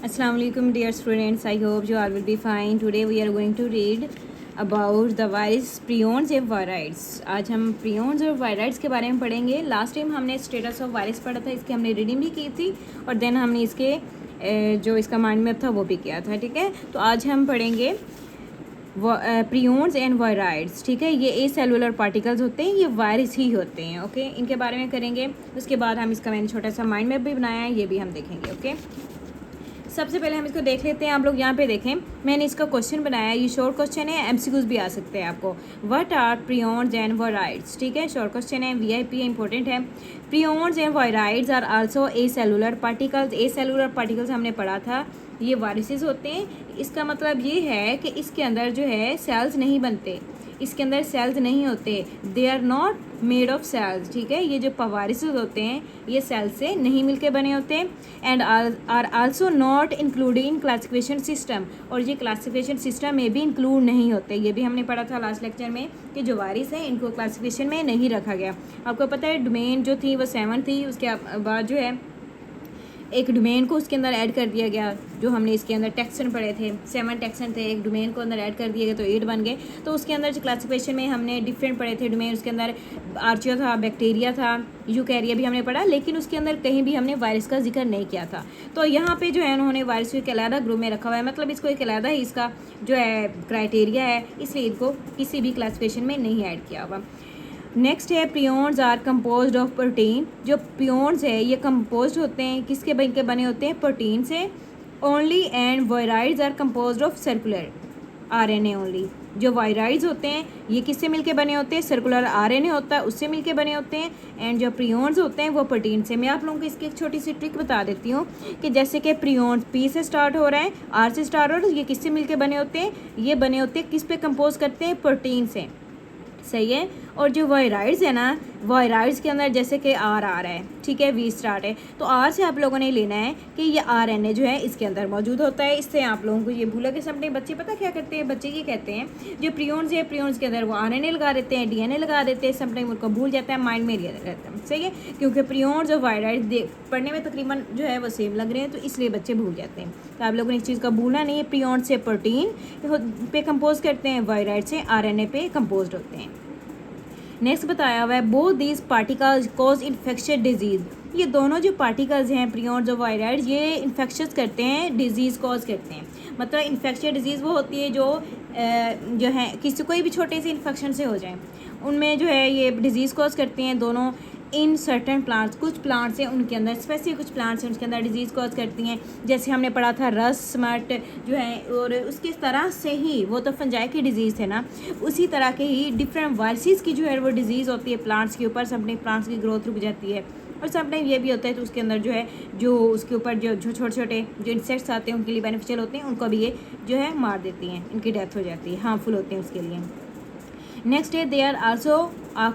Assalamu alaikum dear students. I hope you all will be fine. Today we are going to read about the virus prions and viroids. आज हम prions और viroids के बारे में पढ़ेंगे. Last time हमने status of virus पढ़ा था, इसकी हमने रीडिंग भी की थी और देन हमने इसके जो इसका माइंड मैप था वो भी किया था. ठीक है, तो आज हम पढ़ेंगे प्रियोन्स एंड वायराइड्स. ठीक है, ये ए सेलुलर पार्टिकल्स होते हैं, ये वायरस ही होते हैं. ओके, इनके बारे में करेंगे. उसके बाद हम इसका मैंने छोटा सा माइंड मैप भी बनाया है, ये भी हम देखेंगे. ओके, सबसे पहले हम इसको देख लेते हैं. आप लोग यहाँ पे देखें, मैंने इसका क्वेश्चन बनाया. ये शॉर्ट क्वेश्चन है, एमसीक्यूज भी आ सकते हैं आपको. What are prions and viroids. ठीक है, शॉर्ट क्वेश्चन है, वीआईपी इंपॉर्टेंट है. Prions and viroids are also acellular particles. Acellular particles हमने पढ़ा था, ये वायरसेस होते हैं. इसका मतलब ये है कि इसके अंदर जो है सेल्स नहीं बनते, इसके अंदर सेल्स नहीं होते. They are not made of cells. ठीक है, ये जो वायरसेस होते हैं ये सेल से नहीं मिलके बने होते हैं. And are also not included in classification system. और ये क्लासिफिकेशन सिस्टम में भी इंक्लूड नहीं होते. ये भी हमने पढ़ा था लास्ट लेक्चर में कि जो वायरस है इनको क्लासिफिकेशन में नहीं रखा गया. आपको पता है डोमेन जो थी वो 7 थी, उसके बाद जो है एक डोमेन को उसके अंदर ऐड कर दिया गया. जो हमने इसके अंदर टेक्सन पढ़े थे, 7 टेक्सन थे, एक डोमेन को अंदर ऐड कर दिए गए तो 8 बन गए. तो उसके अंदर जो क्लासिफिकेशन में हमने डिफरेंट पढ़े थे डोमेन, उसके अंदर आर्चियो था, बैक्टीरिया था, यूकैरिया भी हमने पढ़ा, लेकिन उसके अंदर कहीं भी हमने वायरस का जिक्र नहीं किया था. तो यहाँ पे जो है उन्होंने वायरस को एक अलग ग्रुप में रखा हुआ है, मतलब इसको एक अलग ही इसका जो है क्राइटेरिया है, इसलिए इनको किसी भी क्लासिफिकेशन में नहीं ऐड किया हुआ. नेक्स्ट है prions are composed of protein. जो प्रियोन्स है ये कंपोज्ड होते हैं, किसके बने होते हैं, प्रोटीन से only. And viroids are composed of circular RNA only. जो वायराइड्स होते हैं ये किससे मिलके बने होते हैं, सर्कुलर आरएनए होता है उससे मिलके बने होते हैं. एंड जो प्रियोन्स होते हैं वो प्रोटीन से. मैं आप लोगों को इसकी एक छोटी सी ट्रिक बता देती हूँ कि जैसे कि प्रियोन्स पी से स्टार्ट हो रहा है, आर से स्टार्ट हो रहा है, ये किससे मिलके बने होते हैं, ये बने होते हैं किस पे कंपोज करते हैं, प्रोटीन से. सही है. और जो वायराइड्स है ना, वायराइड्स के अंदर जैसे कि आर आ रहा है, ठीक है, वी स्टार्ट है, तो आर से आप लोगों ने लेना है कि ये आरएनए जो है इसके अंदर मौजूद होता है. इससे आप लोगों को ये भूला कि सबने बच्चे पता क्या करते हैं, बच्चे ये कहते हैं जो प्रियोन्स है प्रियोन्स के अंदर वो आरएनए लगा देते हैं, डीएनए लगा देते हैं. समटाइम उनको भूल जाता है, माइंड में रहता है. सही है, क्योंकि प्रियोन्स और वायराइड्स पढ़ने में तकरीबन जो है वो सेम लग रहे हैं, तो इसलिए बच्चे भूल जाते हैं. तो आप लोगों ने इस चीज़ का भूलना नहीं है. प्रियोन्स से प्रोटीन पे कंपोज करते हैं, वायराइड से आरएनए पे कंपोज होते हैं. नेक्स्ट बताया हुआ है both these particles cause infectious disease. ये दोनों जो पार्टिकल्स हैं प्रियोन्स और वायराइड्स ये इन्फेक्शियस करते हैं, डिजीज़ कॉज करते हैं. मतलब इन्फेक्शियस डिजीज़ वो होती है जो है किसी कोई भी छोटे से इन्फेक्शन से हो जाए, उनमें जो है ये डिजीज़ कॉज करते हैं दोनों. इन सर्टन प्लांट्स, कुछ प्लांट्स हैं उनके अंदर, स्पेसिफिक कुछ प्लांट्स हैं उनके अंदर डिजीज़ कॉज करती हैं. जैसे हमने पढ़ा था रस स्मट जो है, और उसकी तरह से ही वो तो फंजाई की डिजीज़ है ना, उसी तरह के ही डिफरेंट वायरसेस की जो है वो डिजीज़ होती है प्लांट्स के ऊपर. सबने प्लांट्स की ग्रोथ रुक जाती है. और समटाइम ये भी होता है तो उसके अंदर जो है जो उसके ऊपर जो छोटे छोटे जो इंसेक्ट्स आते हैं उनके लिए बेनिफिशियल होते हैं, उनको भी ये जो है मार देती हैं, इनकी डेथ हो जाती है, हार्मफुल होते हैं उसके लिए. नेक्स्ट है they are also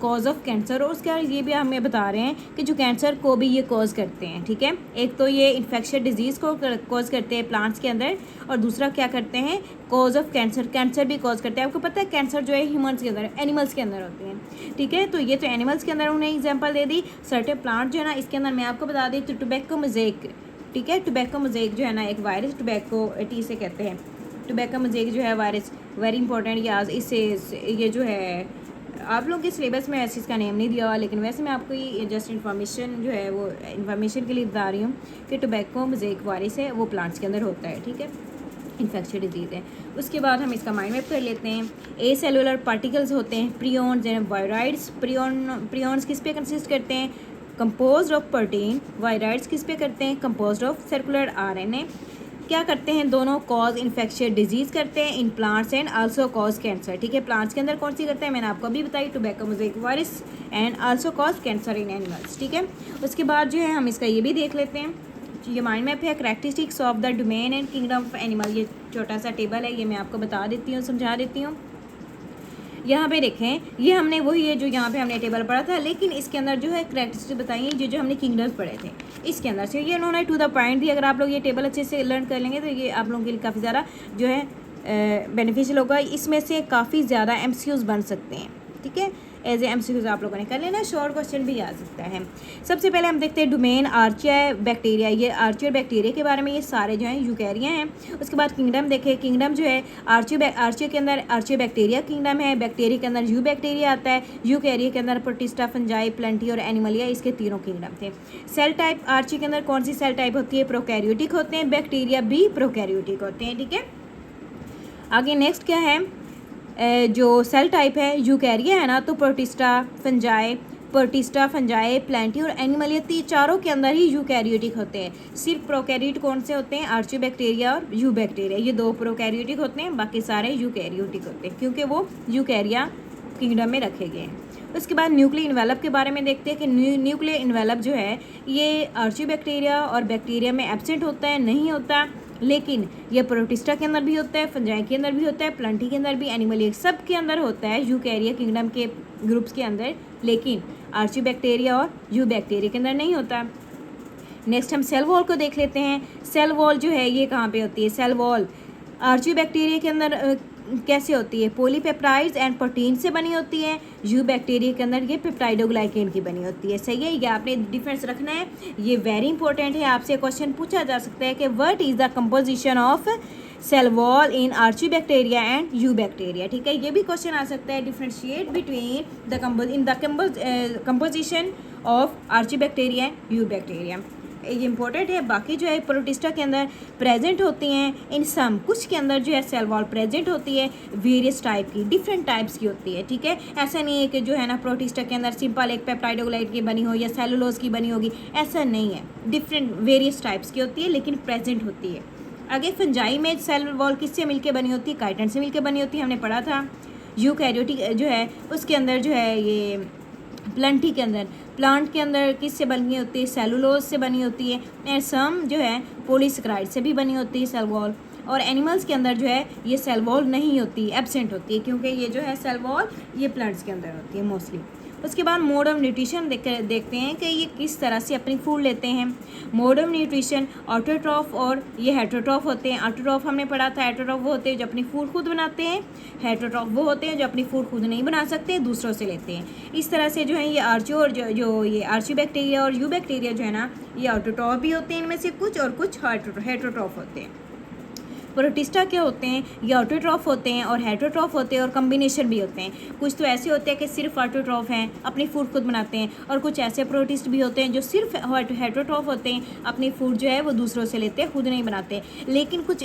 cause of cancer. और उसके ये भी हमें बता रहे हैं कि जो कैंसर को भी ये कॉज करते हैं. ठीक है, एक तो ये इन्फेक्शियस डिजीज़ को कॉज करते हैं प्लांट्स के अंदर, और दूसरा क्या करते हैं, कॉज ऑफ कैंसर, कैंसर भी कॉज करते हैं. आपको पता है कैंसर जो है ह्यूमन्स के अंदर, एनिमल्स के अंदर होते हैं. ठीक है, तो ये तो एनिमल्स के अंदर उन्हें एग्जाम्पल दे दी. सर्टेन प्लांट जो है ना इसके अंदर मैं आपको बता दी तो टोबैको मोज़ेक. ठीक है, टोबैको मोज़ेक जो है ना एक वायरस, टोबैको टी से कहते हैं. टोबैको मोज़ेक जो है वायरस वेरी इंपॉर्टेंट. या इससे ये जो है आप लोगों के सिलेबस में ऐसे इसका नेम नहीं दिया हुआ, लेकिन वैसे मैं आपको ये जस्ट इन्फॉर्मेशन जो है वो इन्फॉर्मेशन के लिए बता रही हूँ कि टोबैको मोज़ेक वायरस है वो प्लांट्स के अंदर होता है. ठीक है, इन्फेक्शियस डिजीज़ है. उसके बाद हम इसका माइंड मैप कर लेते हैं. ए सेलुलर पार्टिकल्स होते हैं प्रियोन्स एंड वायराइड्स. प्रियोन्स किस पे कंसिस्ट करते हैं, कंपोज्ड ऑफ प्रोटीन. वायराइड्स किस पे करते हैं, कंपोज्ड ऑफ सर्कुलर आरएनए. क्या करते हैं दोनों, कॉज इन्फेक्शियस डिजीज़ करते हैं in plants and also cause cancer. ठीक है, प्लांट्स के अंदर कौन सी करते हैं मैंने आपको अभी बताई, tobacco mosaic virus, and also cause cancer in animals. ठीक है, उसके बाद जो है हम इसका ये भी देख लेते हैं. ये माइंड मैप है characteristics of the domain and kingdom of animal. ये छोटा सा टेबल है, ये मैं आपको बता देती हूँ, समझा देती हूँ. यहाँ पे देखें, ये हमने वही है जो यहाँ पे हमने टेबल पढ़ा था, लेकिन इसके अंदर जो है करैक्टरिस्टिक्स बताई है जो हमने किंगडम्स पढ़े थे इसके अंदर से. ये उन्होंने टू द पॉइंट दी. अगर आप लोग ये टेबल अच्छे से लर्न कर लेंगे तो ये आप लोगों के लिए काफ़ी ज़्यादा जो है बेनिफिशियल होगा. इसमें से काफ़ी ज़्यादा एमसीक्यूज़ बन सकते हैं. ठीक है, एज ए एमसीक्यूज आप लोगों ने कर लेना, शॉर्ट क्वेश्चन भी आ सकता है। सबसे पहले हम देखते हैं डोमेन आर्चिया बैक्टीरिया, ये आर्चिया बैक्टीरिया के बारे में, ये सारे जो हैं यूकैरिया हैं। उसके बाद किंगडम देखें, किंगडम जो है आर्चिया के अंदर आर्चिया बैक्टीरिया किंगडम है, बैक्टीरिया के अंदर यू बैक्टीरिया आता है, यूकैरिया के अंदर प्रोटिस्टा, फंजाई, प्लेंटी और एनिमलिया, इसके तीनों किंगडम थे। सेल टाइप आर्चिया के अंदर कौन सी सेल टाइप होती है? प्रोकैरियोटिक होते हैं, बैक्टीरिया भी प्रोकैरियोटिक होते हैं, ठीक है। आगे नेक्स्ट क्या है, जो सेल टाइप है यूकैरिया है ना, तो प्रोटिस्टा, फंजाई, प्लेंटी और एनिमलिया, चारों के अंदर ही यूकैरियोटिक होते हैं। सिर्फ प्रोकैरियोट कौन से होते हैं? आर्चियोबैक्टीरिया और यूबैक्टीरिया, ये दो प्रोकैरियोटिक होते हैं, बाकी सारे यूकैरियोटिक होते हैं क्योंकि वो यूकैरिया किंगडम में रखे गए हैं। उसके बाद न्यूक्लियर इन्वेलप के बारे में देखते हैं कि न्यूक्लियर इन्वेलप जो है ये आर्चियोबैक्टीरिया और बैक्टीरिया में एब्सेंट होता है, नहीं होता, लेकिन ये प्रोटिस्टा के अंदर भी होता है, फंजाई के अंदर भी होता है, प्लांटी के अंदर भी, एनिमलिया सब के अंदर होता है, यूकैरिया किंगडम के ग्रुप्स के अंदर, लेकिन आर्चियोबैक्टीरिया और यूबैक्टीरिया के अंदर नहीं होता। नेक्स्ट हम सेल वॉल को देख लेते हैं। सेल वॉल जो है ये कहाँ पे होती है? सेल वॉल आर्चियोबैक्टीरिया के अंदर कैसे होती है? पॉलीपेप्टाइड्स एंड प्रोटीन से बनी होती है। यूबैक्टीरिया के अंदर ये पेप्टाइडोग्लाइकेन की बनी होती है। सही है, ये आपने डिफरेंस रखना है, ये वेरी इंपॉर्टेंट है। आपसे क्वेश्चन पूछा जा सकता है कि what is the composition of cell wall in archaebacteria and eubacteria, ठीक है, ये भी क्वेश्चन आ सकता है। Differentiate between the composition of archaebacteria and eubacteria, ये इंपॉर्टेंट है। बाकी जो है प्रोटिस्टा के अंदर प्रेजेंट होती हैं, इन सम कुछ के अंदर जो है सेल वॉल प्रेजेंट होती है, वेरियस टाइप की, डिफरेंट टाइप्स की होती है, ठीक है। ऐसा नहीं है कि जो है ना प्रोटिस्टा के अंदर सिंपल एक पेप्टाइडोग्लाइड की बनी हो या सेलुलोज की बनी होगी, ऐसा नहीं है, डिफरेंट वेरियस टाइप्स की होती है, लेकिन प्रेजेंट होती है। आगे फंजाई में सेल वॉल किससे मिलकर बनी होती है? काइटिन से मिलकर बनी होती है, हमने पढ़ा था। यूकैरियोटिक जो है उसके अंदर जो है ये प्लांटी के अंदर, प्लांट के अंदर किससे बनी होती है? सेलुलोज से बनी होती है। एंड सम जो है पॉलीसेकेराइड से भी बनी होती है सेल वॉल। और एनिमल्स के अंदर जो है ये सेल वॉल नहीं होती, एब्सेंट होती है, क्योंकि ये जो है सेल वॉल ये प्लांट्स के अंदर होती है मोस्टली। उसके बाद मोड ऑफ न्यूट्रिशन देखते हैं कि ये किस तरह से अपनी फूड लेते हैं। मोड ऑफ न्यूट्रिशन ऑटोट्रॉफ और ये हेटरोट्रॉफ होते हैं। ऑटोट्रॉफ हमने पढ़ा था, हेटरोट्रॉफ वो होते हैं जो अपनी फूड खुद बनाते हैं, हेटरोट्रॉफ वो होते हैं जो अपनी फूड खुद नहीं बना सकते, दूसरों से लेते हैं। इस तरह से जो है ये आर्चियो और जो ये आर्चियोबैक्टीरिया और यूबैक्टीरिया जो है ना, ये ऑटोट्रॉफ भी होते हैं इनमें से कुछ, और कुछ हेटरोट्रॉफ होते हैं। प्रोटिस्टा क्या होते हैं? ये ऑटोट्रॉफ होते हैं और हेटरोट्रॉफ होते हैं और कम्बिनेशन भी होते हैं। कुछ तो ऐसे होते हैं कि सिर्फ ऑटोट्रॉफ हैं, अपनी फूड खुद बनाते हैं, और कुछ ऐसे प्रोटिस्ट भी होते हैं जो सिर्फ हेटरोट्रॉफ होते हैं, अपनी फूड जो है वो दूसरों से लेते हैं, खुद नहीं बनाते। लेकिन कुछ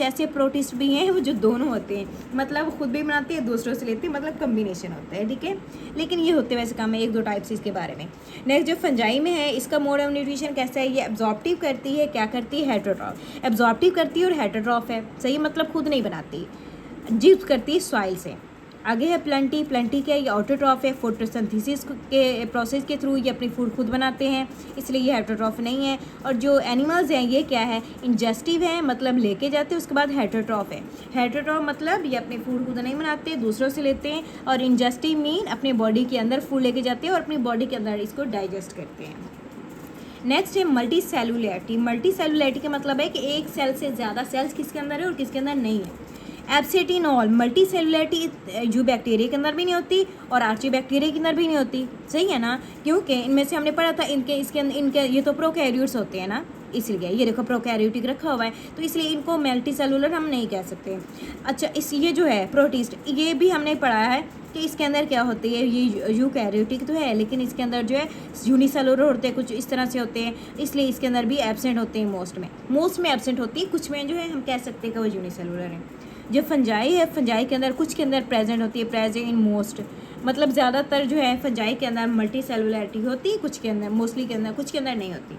ऐसे प्रोटिस्ट भी हैं वो जो दोनों होते हैं, मतलब खुद भी बनाते हैं, दूसरों से लेते हैं, मतलब कम्बिनेशन होता है, ठीक है। लेकिन ये होते वैसे कम है, एक दो टाइप्स इसके बारे में। नेक्स्ट जो फंजाई में है, इसका मोड ऑफ न्यूट्रिशन कैसा है? ये एब्जॉर्प्टिव करती है, क्या करती है? हेटरोट्रॉफ एब्जॉर्प्टिव करती है और हेटरोट्रॉफ है, सही, मतलब खुद नहीं बनाती, जिप्स करती है सॉइल से। आगे है प्लांटी क्या है? ये ऑटोट्रॉफ है, फोटोसिंथेसिस के प्रोसेस के थ्रू ये अपनी फूड खुद बनाते हैं, इसलिए ये हेटरोट्रॉफ नहीं है। और जो एनिमल्स हैं ये क्या है? इंजेस्टिव है, मतलब लेके जाते हैं। उसके बाद हेटरोट्रॉफ है, हेटरोट्रॉफ मतलब ये अपनी फूड खुद नहीं बनाते, दूसरों से लेते हैं। और इंजेस्टिव मीन अपनी बॉडी के अंदर फूड लेके जाते हैं और अपनी बॉडी के अंदर इसको डाइजेस्ट करते हैं। नेक्स्ट है मल्टी सेलुलैरिटी का मतलब है कि एक सेल से ज़्यादा सेल्स किसके अंदर है और किसके अंदर नहीं है। Absent in all, multicellularity eubacteria के अंदर भी नहीं होती और आर्चियोबैक्टीरिया के अंदर भी नहीं होती, सही है ना, क्योंकि इनमें से हमने पढ़ा था इनके ये तो प्रोकैरियोट्स होते हैं ना, इसलिए ये देखो प्रोकैरियोटिक रखा हुआ है, तो इसलिए इनको मल्टी सेलुलर हम नहीं कह सकते। अच्छा, ये जो है प्रोटिस्ट, ये भी हमने पढ़ा है कि इसके अंदर क्या होती है, ये यूकैरियोटिक तो है, लेकिन इसके अंदर जो है यूनिसेलुलर होते हैं, कुछ इस तरह से होते हैं, इसलिए इसके अंदर भी एब्सेंट होते हैं। मोस्ट में एब्सेंट होती है, कुछ में जो है हम कह सकते हैं कि वो यूनिसेलुलर है। जो फंजाई है, फंजाई के अंदर कुछ के अंदर प्रेजेंट होती है, प्रेजेंट इन मोस्ट, मतलब ज़्यादातर जो है फंजाई के अंदर मल्टी सेलुलैरिटी होती है, कुछ के अंदर, मोस्टली के अंदर, कुछ के अंदर नहीं होती।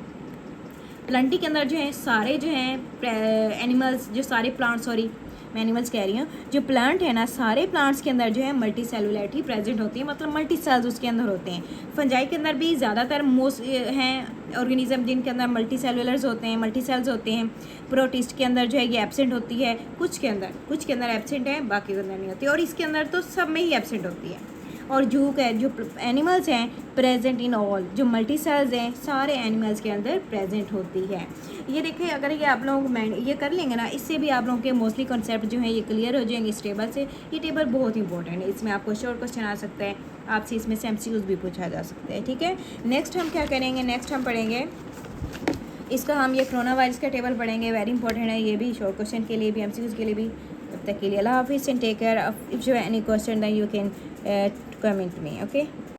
प्लांटी के अंदर जो है सारे जो हैं एनिमल्स, जो सारे प्लांट, सॉरी मैं एनिमल्स कह रही हूँ, जो प्लांट है ना, सारे प्लांट्स के अंदर जो है मल्टी सेलुलैरिटी प्रेजेंट होती है, मतलब मल्टी सेल्स उसके अंदर होते हैं। फंजाई के अंदर भी ज़्यादातर मोस्ट हैं ऑर्गेनिज्म जिनके अंदर मल्टी सेलुलर्स होते हैं, मल्टी सेल्स होते हैं। प्रोटिस्ट के अंदर जो है ये एब्सेंट होती है, कुछ के अंदर एब्सेंट है, बाकी के अंदर नहीं होती, और इसके अंदर तो सब में ही एब्सेंट होती है। और जो एनिमल्स हैं प्रेजेंट इन ऑल, जो मल्टी सेल्स हैं सारे एनिमल्स के अंदर प्रेजेंट होती है। ये देखिए, अगर ये आप लोग ये कर लेंगे ना, इससे भी आप लोगों के मोस्टली कॉन्सेप्ट जो है ये क्लियर हो जाएंगे इस टेबल से। ये टेबल बहुत इंपॉर्टेंट है, इसमें आपको शॉर्ट क्वेश्चन आ सकता है, आपसे इसमें से MCQs भी पूछा जा सकता है, ठीक है। नेक्स्ट हम क्या करेंगे, नेक्स्ट हम पढ़ेंगे इसका, हम ये कोरोना वायरस का टेबल पढ़ेंगे, वेरी इंपॉर्टेंट है ये भी, शॉर्ट क्वेश्चन के लिए भी, MCQs के लिए भी। तब तक के लिए अल्लाह हाफिज़ and take care. If you have any question then you can comment me, okay.